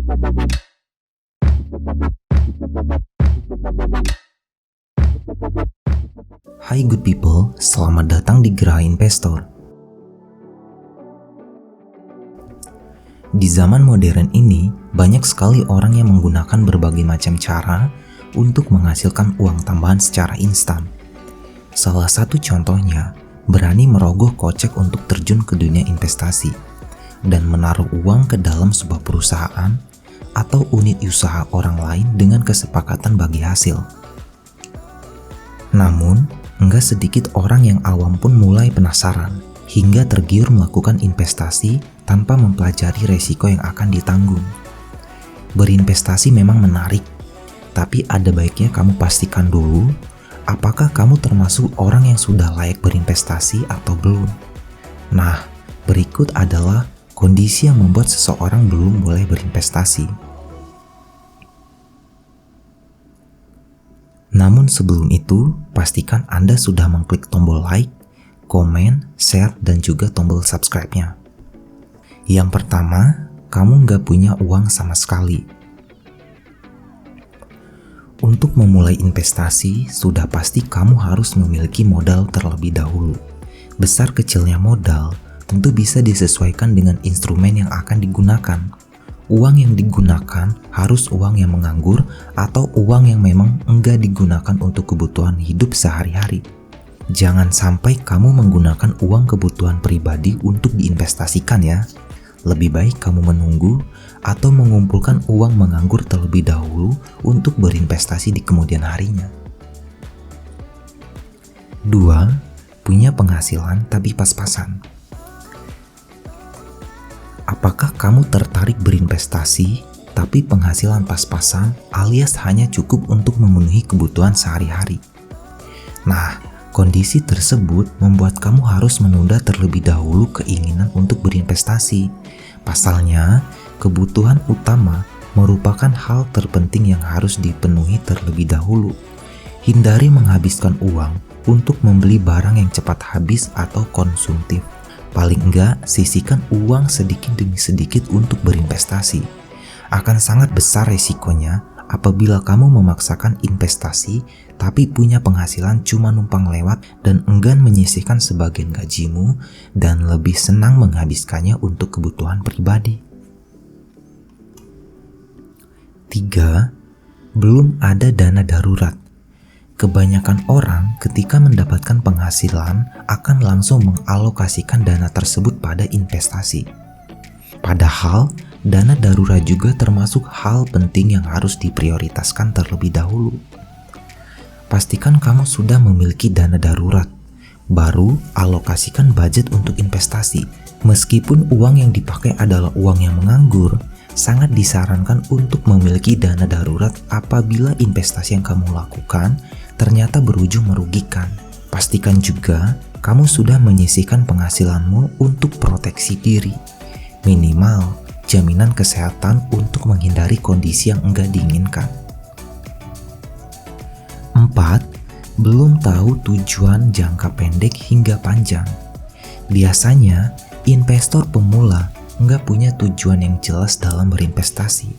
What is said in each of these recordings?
Hai good people, selamat datang di Geraha Investor. Di zaman modern ini, banyak sekali orang yang menggunakan berbagai macam cara untuk menghasilkan uang tambahan secara instan. Salah satu contohnya, berani merogoh kocek untuk terjun ke dunia investasi dan menaruh uang ke dalam sebuah perusahaan atau unit usaha orang lain dengan kesepakatan bagi hasil. Namun, enggak sedikit orang yang awam pun mulai penasaran hingga tergiur melakukan investasi tanpa mempelajari resiko yang akan ditanggung. Berinvestasi memang menarik, tapi ada baiknya kamu pastikan dulu apakah kamu termasuk orang yang sudah layak berinvestasi atau belum. Nah, berikut adalah kondisi yang membuat seseorang belum boleh berinvestasi. Namun sebelum itu, pastikan Anda sudah mengklik tombol like, komen, share, dan juga tombol subscribe-nya. Yang pertama, kamu nggak punya uang sama sekali. Untuk memulai investasi, sudah pasti kamu harus memiliki modal terlebih dahulu. Besar kecilnya modal tentu bisa disesuaikan dengan instrumen yang akan digunakan. Uang yang digunakan harus uang yang menganggur atau uang yang memang enggak digunakan untuk kebutuhan hidup sehari-hari. Jangan sampai kamu menggunakan uang kebutuhan pribadi untuk diinvestasikan ya. Lebih baik kamu menunggu atau mengumpulkan uang menganggur terlebih dahulu untuk berinvestasi di kemudian harinya. 2. Punya penghasilan tapi pas-pasan. Apakah kamu tertarik berinvestasi, tapi penghasilan pas-pasan alias hanya cukup untuk memenuhi kebutuhan sehari-hari? Nah, kondisi tersebut membuat kamu harus menunda terlebih dahulu keinginan untuk berinvestasi. Pasalnya, kebutuhan utama merupakan hal terpenting yang harus dipenuhi terlebih dahulu. Hindari menghabiskan uang untuk membeli barang yang cepat habis atau konsumtif. Paling enggak, sisihkan uang sedikit demi sedikit untuk berinvestasi. Akan sangat besar resikonya apabila kamu memaksakan investasi tapi punya penghasilan cuma numpang lewat dan enggan menyisihkan sebagian gajimu dan lebih senang menghabiskannya untuk kebutuhan pribadi. 3. Belum ada dana darurat. Kebanyakan orang ketika mendapatkan penghasilan akan langsung mengalokasikan dana tersebut pada investasi. Padahal, dana darurat juga termasuk hal penting yang harus diprioritaskan terlebih dahulu. Pastikan kamu sudah memiliki dana darurat, baru alokasikan budget untuk investasi. Meskipun uang yang dipakai adalah uang yang menganggur, sangat disarankan untuk memiliki dana darurat apabila investasi yang kamu lakukan ternyata berujung merugikan. Pastikan juga kamu sudah menyisihkan penghasilanmu untuk proteksi diri. Minimal jaminan kesehatan untuk menghindari kondisi yang enggak diinginkan. 4. Belum tahu tujuan jangka pendek hingga panjang. Biasanya, investor pemula enggak punya tujuan yang jelas dalam berinvestasi.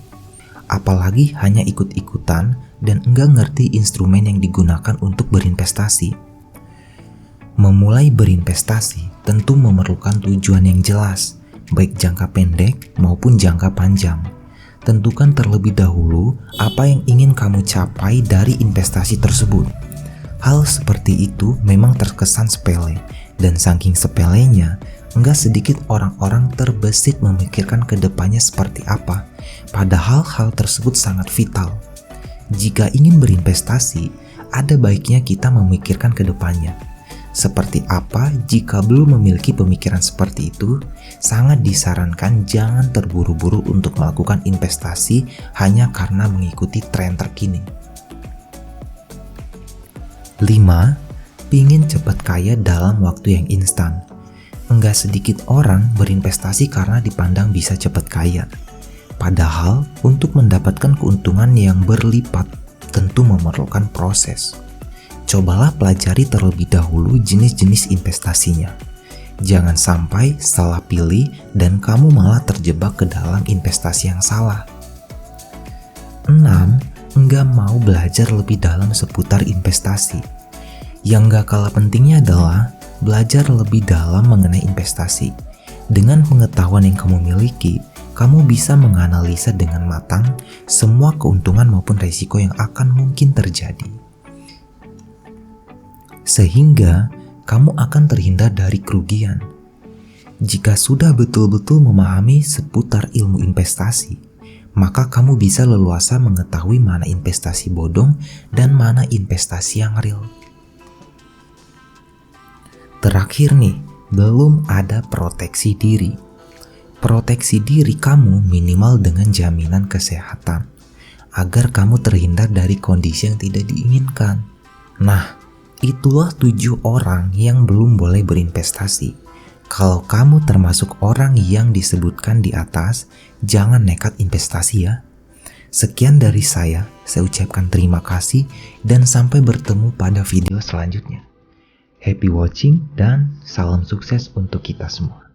Apalagi hanya ikut-ikutan dan enggak ngerti instrumen yang digunakan untuk berinvestasi. Memulai berinvestasi tentu memerlukan tujuan yang jelas, baik jangka pendek maupun jangka panjang. Tentukan terlebih dahulu apa yang ingin kamu capai dari investasi tersebut. Hal seperti itu memang terkesan sepele, dan saking sepelenya, enggak sedikit orang-orang terbesit memikirkan ke depannya seperti apa, padahal hal tersebut sangat vital. Jika ingin berinvestasi, ada baiknya kita memikirkan ke depannya. Seperti apa jika belum memiliki pemikiran seperti itu, sangat disarankan jangan terburu-buru untuk melakukan investasi hanya karena mengikuti tren terkini. 5. Pingin cepat kaya dalam waktu yang instan. Enggak sedikit orang berinvestasi karena dipandang bisa cepat kaya. Padahal, untuk mendapatkan keuntungan yang berlipat tentu memerlukan proses. Cobalah pelajari terlebih dahulu jenis-jenis investasinya. Jangan sampai salah pilih dan kamu malah terjebak ke dalam investasi yang salah. 6. Enggak mau belajar lebih dalam seputar investasi. Yang gak kalah pentingnya adalah belajar lebih dalam mengenai investasi. Dengan pengetahuan yang kamu miliki, kamu bisa menganalisa dengan matang semua keuntungan maupun risiko yang akan mungkin terjadi. Sehingga kamu akan terhindar dari kerugian. Jika sudah betul-betul memahami seputar ilmu investasi, maka kamu bisa leluasa mengetahui mana investasi bodong dan mana investasi yang real. Terakhir nih, belum ada proteksi diri. Proteksi diri kamu minimal dengan jaminan kesehatan, agar kamu terhindar dari kondisi yang tidak diinginkan. Nah, itulah 7 orang yang belum boleh berinvestasi. Kalau kamu termasuk orang yang disebutkan di atas, jangan nekat investasi ya. Sekian dari saya ucapkan terima kasih dan sampai bertemu pada video selanjutnya. Happy watching dan salam sukses untuk kita semua.